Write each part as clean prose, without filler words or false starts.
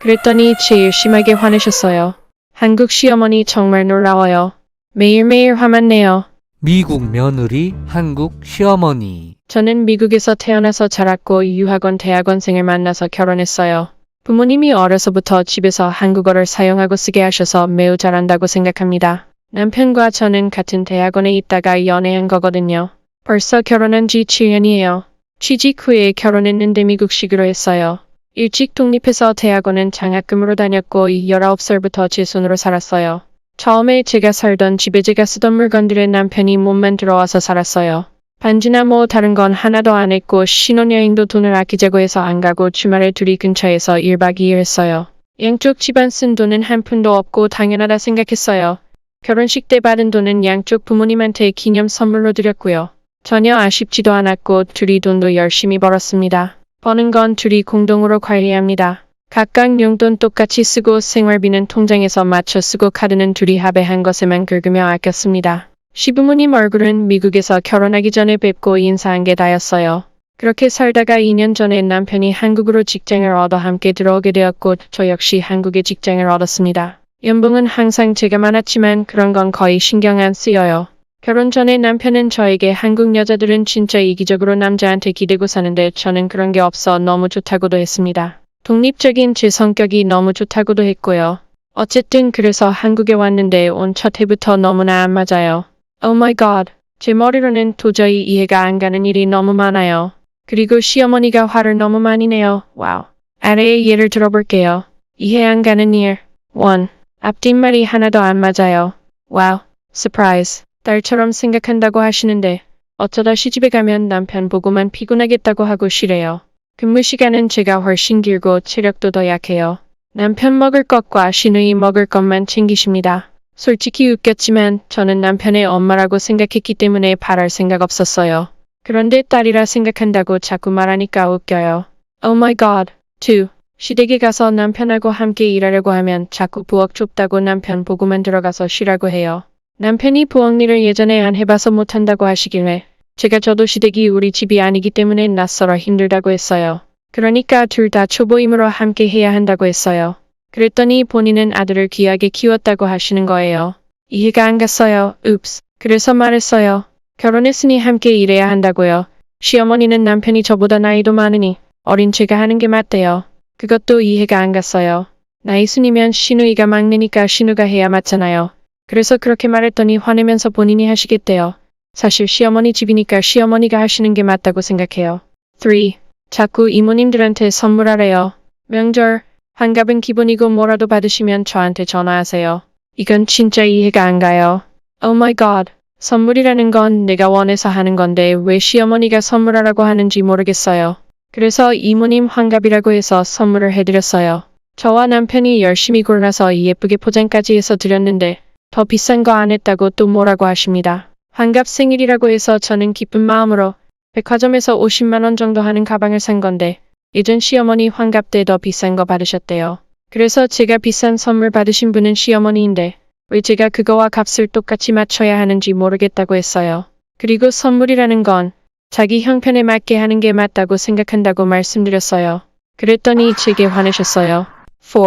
그랬더니 제일 심하게 화내셨어요. 한국 시어머니 정말 놀라워요. 매일매일 화만 내요. 미국 며느리, 한국 시어머니. 저는 미국에서 태어나서 자랐고 유학원 대학원생을 만나서 결혼했어요. 부모님이 어려서부터 집에서 한국어를 사용하고 쓰게 하셔서 매우 잘한다고 생각합니다. 남편과 저는 같은 대학원에 있다가 연애한 거거든요. 벌써 결혼한 지 7년이에요. 취직 후에 결혼했는데 미국식으로 했어요. 일찍 독립해서 대학원은 장학금으로 다녔고 19살부터 제 손으로 살았어요. 처음에 제가 살던 집에 제가 쓰던 물건들을 남편이 몸만 들어와서 살았어요. 반지나 뭐 다른 건 하나도 안 했고 신혼여행도 돈을 아끼자고 해서 안 가고 주말에 둘이 근처에서 1박 2일 했어요. 양쪽 집안 쓴 돈은 한 푼도 없고 당연하다 생각했어요. 결혼식 때 받은 돈은 양쪽 부모님한테 기념 선물로 드렸고요. 전혀 아쉽지도 않았고 둘이 돈도 열심히 벌었습니다. 버는 건 둘이 공동으로 관리합니다. 각각 용돈 똑같이 쓰고 생활비는 통장에서 맞춰 쓰고 카드는 둘이 합의한 것에만 긁으며 아꼈습니다. 시부모님 얼굴은 미국에서 결혼하기 전에 뵙고 인사한 게 다였어요. 그렇게 살다가 2년 전에 남편이 한국으로 직장을 얻어 함께 들어오게 되었고 저 역시 한국에 직장을 얻었습니다. 연봉은 항상 제가 많았지만 그런 건 거의 신경 안 쓰여요. 결혼 전에 남편은 저에게 한국 여자들은 진짜 이기적으로 남자한테 기대고 사는데 저는 그런 게 없어 너무 좋다고도 했습니다. 독립적인 제 성격이 너무 좋다고도 했고요. 어쨌든 그래서 한국에 왔는데 온 첫 해부터 너무나 안 맞아요. Oh my god. 제 머리로는 도저히 이해가 안 가는 일이 너무 많아요. 그리고 시어머니가 화를 너무 많이 내요. 와우. 아래의 예를 들어볼게요. 이해 안 가는 일. 1. 앞뒷말이 하나도 안 맞아요. 와우. Surprise. 딸처럼 생각한다고 하시는데 어쩌다 시집에 가면 남편 보고만 피곤하겠다고 하고 쉬래요. 근무 시간은 제가 훨씬 길고 체력도 더 약해요. 남편 먹을 것과 시누이 먹을 것만 챙기십니다. 솔직히 웃겼지만 저는 남편의 엄마라고 생각했기 때문에 바랄 생각 없었어요. 그런데 딸이라 생각한다고 자꾸 말하니까 웃겨요. Oh my god. 2. 시댁에 가서 남편하고 함께 일하려고 하면 자꾸 부엌 좁다고 남편 보고만 들어가서 쉬라고 해요. 남편이 부엌 일을 예전에 안 해봐서 못한다고 하시길래 제가 저도 시댁이 우리 집이 아니기 때문에 낯설어 힘들다고 했어요. 그러니까 둘 다 초보임으로 함께 해야 한다고 했어요. 그랬더니 본인은 아들을 귀하게 키웠다고 하시는 거예요. 이해가 안 갔어요. 읍스. 그래서 말했어요. 결혼했으니 함께 일해야 한다고요. 시어머니는 남편이 저보다 나이도 많으니 어린 제가 하는 게 맞대요. 그것도 이해가 안 갔어요. 나이 순이면 시누이가 막내니까 시누가 해야 맞잖아요. 그래서 그렇게 말했더니 화내면서 본인이 하시겠대요. 사실 시어머니 집이니까 시어머니가 하시는 게 맞다고 생각해요. 3. 자꾸 이모님들한테 선물하래요. 명절, 환갑은 기본이고 뭐라도 받으시면 저한테 전화하세요. 이건 진짜 이해가 안 가요. Oh my god. 선물이라는 건 내가 원해서 하는 건데 왜 시어머니가 선물하라고 하는지 모르겠어요. 그래서 이모님 환갑이라고 해서 선물을 해드렸어요. 저와 남편이 열심히 골라서 예쁘게 포장까지 해서 드렸는데 더 비싼 거 안 했다고 또 뭐라고 하십니다. 환갑 생일이라고 해서 저는 기쁜 마음으로 백화점에서 50만 원 정도 하는 가방을 산 건데 예전 시어머니 환갑 때 더 비싼 거 받으셨대요. 그래서 제가 비싼 선물 받으신 분은 시어머니인데 왜 제가 그거와 값을 똑같이 맞춰야 하는지 모르겠다고 했어요. 그리고 선물이라는 건 자기 형편에 맞게 하는 게 맞다고 생각한다고 말씀드렸어요. 그랬더니 제게 화내셨어요. 4.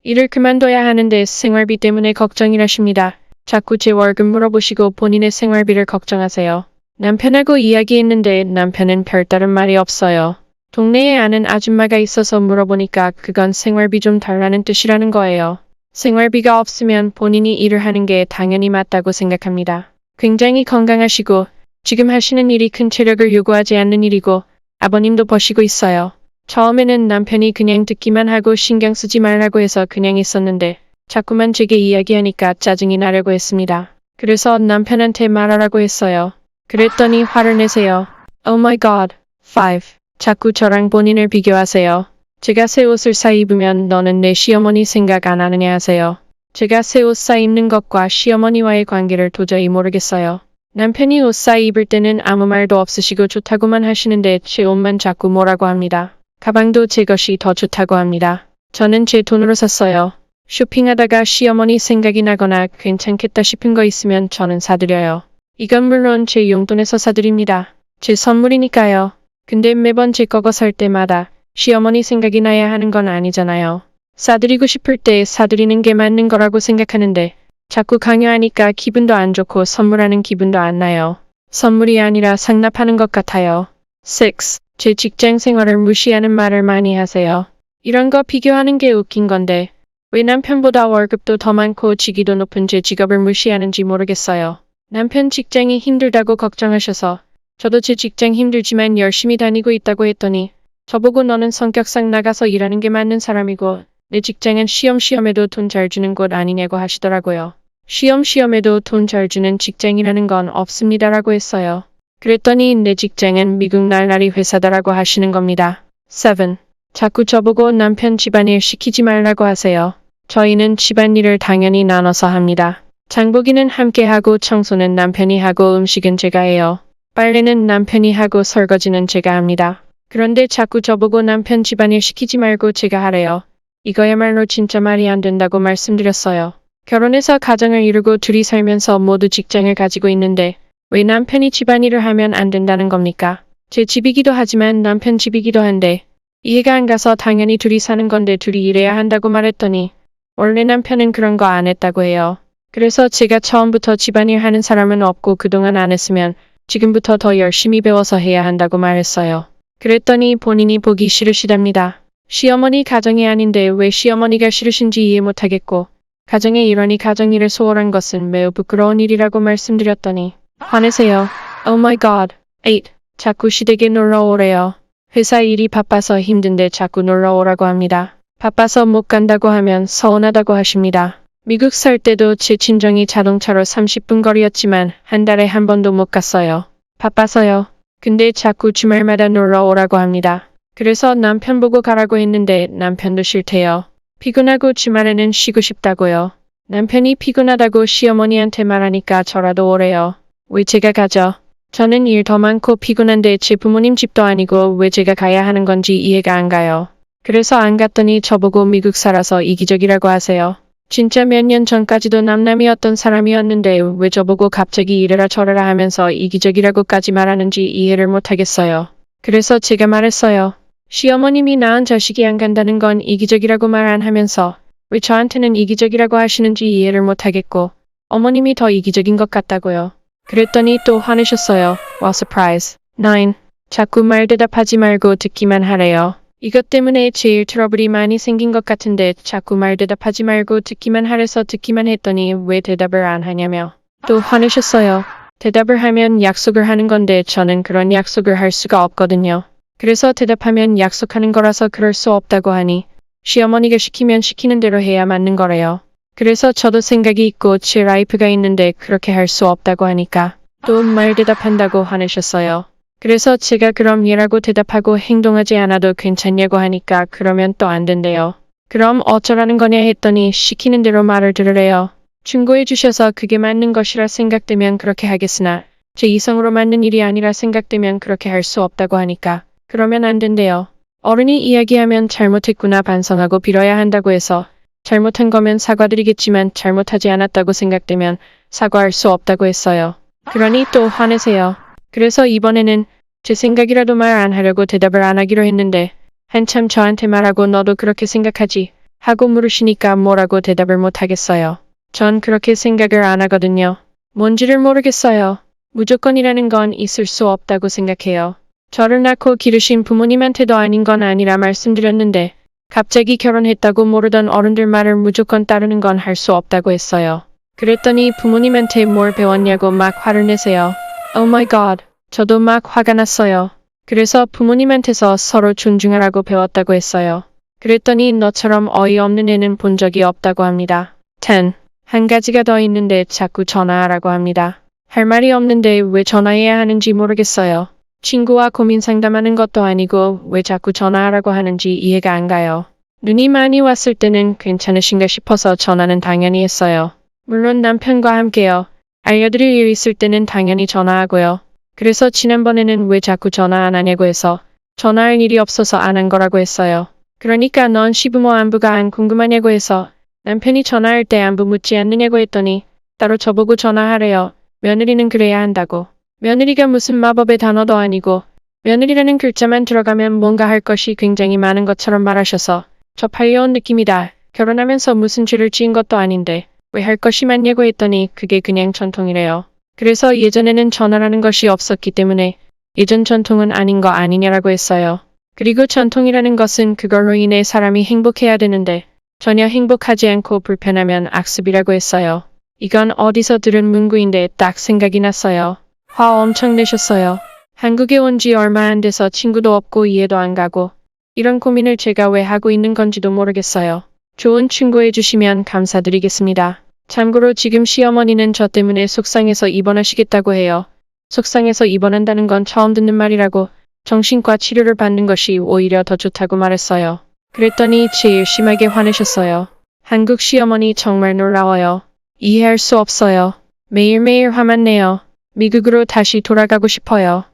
일을 그만둬야 하는데 생활비 때문에 걱정이라십니다. 자꾸 제 월급 물어보시고 본인의 생활비를 걱정하세요. 남편하고 이야기했는데 남편은 별다른 말이 없어요. 동네에 아는 아줌마가 있어서 물어보니까 그건 생활비 좀 달라는 뜻이라는 거예요. 생활비가 없으면 본인이 일을 하는 게 당연히 맞다고 생각합니다. 굉장히 건강하시고 지금 하시는 일이 큰 체력을 요구하지 않는 일이고 아버님도 버시고 있어요. 처음에는 남편이 그냥 듣기만 하고 신경 쓰지 말라고 해서 그냥 있었는데 자꾸만 제게 이야기하니까 짜증이 나려고 했습니다. 그래서 남편한테 말하라고 했어요. 그랬더니 화를 내세요. Oh my god. 5. 자꾸 저랑 본인을 비교하세요. 제가 새 옷을 사 입으면 너는 내 시어머니 생각 안 하느냐 하세요. 제가 새 옷 사 입는 것과 시어머니와의 관계를 도저히 모르겠어요. 남편이 옷 사 입을 때는 아무 말도 없으시고 좋다고만 하시는데 제 옷만 자꾸 뭐라고 합니다. 가방도 제 것이 더 좋다고 합니다. 저는 제 돈으로 샀어요. 쇼핑하다가 시어머니 생각이 나거나 괜찮겠다 싶은 거 있으면 저는 사드려요. 이건 물론 제 용돈에서 사드립니다. 제 선물이니까요. 근데 매번 제 거거 살 때마다 시어머니 생각이 나야 하는 건 아니잖아요. 사드리고 싶을 때 사드리는 게 맞는 거라고 생각하는데 자꾸 강요하니까 기분도 안 좋고 선물하는 기분도 안 나요. 선물이 아니라 상납하는 것 같아요. 6. 제 직장 생활을 무시하는 말을 많이 하세요. 이런 거 비교하는 게 웃긴 건데 왜 남편보다 월급도 더 많고 직위도 높은 제 직업을 무시하는지 모르겠어요. 남편 직장이 힘들다고 걱정하셔서 저도 제 직장 힘들지만 열심히 다니고 있다고 했더니 저보고 너는 성격상 나가서 일하는 게 맞는 사람이고 내 직장은 시험에도 돈 잘 주는 곳 아니냐고 하시더라고요. 시험에도 돈 잘 주는 직장이라는 건 없습니다라고 했어요. 그랬더니 내 직장은 미국 날라리 회사다라고 하시는 겁니다. 7. 자꾸 저보고 남편 집안일 시키지 말라고 하세요. 저희는 집안일을 당연히 나눠서 합니다. 장보기는 함께 하고 청소는 남편이 하고 음식은 제가 해요. 빨래는 남편이 하고 설거지는 제가 합니다. 그런데 자꾸 저보고 남편 집안일 시키지 말고 제가 하래요. 이거야말로 진짜 말이 안 된다고 말씀드렸어요. 결혼해서 가정을 이루고 둘이 살면서 모두 직장을 가지고 있는데 왜 남편이 집안일을 하면 안 된다는 겁니까? 제 집이기도 하지만 남편 집이기도 한데 이해가 안 가서 당연히 둘이 사는 건데 둘이 일해야 한다고 말했더니 원래 남편은 그런 거 안 했다고 해요. 그래서 제가 처음부터 집안일 하는 사람은 없고 그동안 안 했으면 지금부터 더 열심히 배워서 해야 한다고 말했어요. 그랬더니 본인이 보기 싫으시답니다. 시어머니 가정이 아닌데 왜 시어머니가 싫으신지 이해 못하겠고 가정의 일원이 가정일을 소홀한 것은 매우 부끄러운 일이라고 말씀드렸더니 화내세요. Oh my god. 8. 자꾸 시댁에 놀러 오래요. 회사 일이 바빠서 힘든데 자꾸 놀러 오라고 합니다. 바빠서 못 간다고 하면 서운하다고 하십니다. 미국 살 때도 제 친정이 자동차로 30분 거리였지만 한 달에 한 번도 못 갔어요. 바빠서요. 근데 자꾸 주말마다 놀러 오라고 합니다. 그래서 남편 보고 가라고 했는데 남편도 싫대요. 피곤하고 주말에는 쉬고 싶다고요. 남편이 피곤하다고 시어머니한테 말하니까 저라도 오래요. 왜 제가 가죠? 저는 일 더 많고 피곤한데 제 부모님 집도 아니고 왜 제가 가야 하는 건지 이해가 안 가요. 그래서 안 갔더니 저보고 미국 살아서 이기적이라고 하세요. 진짜 몇 년 전까지도 남남이었던 사람이었는데 왜 저보고 갑자기 이래라 저래라 하면서 이기적이라고까지 말하는지 이해를 못하겠어요. 그래서 제가 말했어요. 시어머님이 낳은 자식이 안 간다는 건 이기적이라고 말 안 하면서 왜 저한테는 이기적이라고 하시는지 이해를 못하겠고 어머님이 더 이기적인 것 같다고요. 그랬더니 또 화내셨어요. Wow, surprise. 9. 자꾸 말 대답하지 말고 듣기만 하래요. 이것 때문에 제일 트러블이 많이 생긴 것 같은데 자꾸 말 대답하지 말고 듣기만 하래서 듣기만 했더니 왜 대답을 안 하냐며 또 화내셨어요. 대답을 하면 약속을 하는 건데 저는 그런 약속을 할 수가 없거든요. 그래서 대답하면 약속하는 거라서 그럴 수 없다고 하니 시어머니가 시키면 시키는 대로 해야 맞는 거래요. 그래서 저도 생각이 있고 제 라이프가 있는데 그렇게 할 수 없다고 하니까 또 말 대답한다고 화내셨어요. 그래서 제가 그럼 얘라고 대답하고 행동하지 않아도 괜찮냐고 하니까 그러면 또 안 된대요. 그럼 어쩌라는 거냐 했더니 시키는 대로 말을 들으래요. 충고해 주셔서 그게 맞는 것이라 생각되면 그렇게 하겠으나 제 이성으로 맞는 일이 아니라 생각되면 그렇게 할 수 없다고 하니까 그러면 안 된대요. 어른이 이야기하면 잘못했구나 반성하고 빌어야 한다고 해서 잘못한 거면 사과드리겠지만 잘못하지 않았다고 생각되면 사과할 수 없다고 했어요. 그러니 또 화내세요. 그래서 이번에는 제 생각이라도 말 안 하려고 대답을 안 하기로 했는데 한참 저한테 말하고 너도 그렇게 생각하지? 하고 물으시니까 뭐라고 대답을 못 하겠어요. 전 그렇게 생각을 안 하거든요. 뭔지를 모르겠어요. 무조건이라는 건 있을 수 없다고 생각해요. 저를 낳고 기르신 부모님한테도 아닌 건 아니라 말씀드렸는데 갑자기 결혼했다고 모르던 어른들 말을 무조건 따르는 건 할 수 없다고 했어요. 그랬더니 부모님한테 뭘 배웠냐고 막 화를 내세요. Oh my god. 저도 막 화가 났어요. 그래서 부모님한테서 서로 존중하라고 배웠다고 했어요. 그랬더니 너처럼 어이없는 애는 본 적이 없다고 합니다. 10. 한 가지가 더 있는데 자꾸 전화하라고 합니다. 할 말이 없는데 왜 전화해야 하는지 모르겠어요. 친구와 고민 상담하는 것도 아니고 왜 자꾸 전화하라고 하는지 이해가 안 가요. 눈이 많이 왔을 때는 괜찮으신가 싶어서 전화는 당연히 했어요. 물론 남편과 함께요. 알려드릴 일 있을 때는 당연히 전화하고요. 그래서 지난번에는 왜 자꾸 전화 안 하냐고 해서 전화할 일이 없어서 안 한 거라고 했어요. 그러니까 넌 시부모 안부가 안 궁금하냐고 해서 남편이 전화할 때 안부 묻지 않느냐고 했더니 따로 저보고 전화하래요. 며느리는 그래야 한다고. 며느리가 무슨 마법의 단어도 아니고 며느리라는 글자만 들어가면 뭔가 할 것이 굉장히 많은 것처럼 말하셔서 저 팔려온 느낌이다. 결혼하면서 무슨 죄를 지은 것도 아닌데 왜 할 것이 많냐고 했더니 그게 그냥 전통이래요. 그래서 예전에는 전화라는 것이 없었기 때문에 예전 전통은 아닌 거 아니냐라고 했어요. 그리고 전통이라는 것은 그걸로 인해 사람이 행복해야 되는데 전혀 행복하지 않고 불편하면 악습이라고 했어요. 이건 어디서 들은 문구인데 딱 생각이 났어요. 화 엄청 내셨어요. 한국에 온 지 얼마 안 돼서 친구도 없고 이해도 안 가고 이런 고민을 제가 왜 하고 있는 건지도 모르겠어요. 좋은 충고해 주시면 감사드리겠습니다. 참고로 지금 시어머니는 저 때문에 속상해서 입원하시겠다고 해요. 속상해서 입원한다는 건 처음 듣는 말이라고 정신과 치료를 받는 것이 오히려 더 좋다고 말했어요. 그랬더니 제일 심하게 화내셨어요. 한국 시어머니 정말 놀라워요. 이해할 수 없어요. 매일매일 화만 내요. 미국으로 다시 돌아가고 싶어요.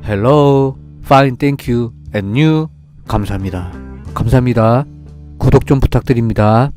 hello, fine, thank you, and you. 감사합니다. 감사합니다. 구독 좀 부탁드립니다.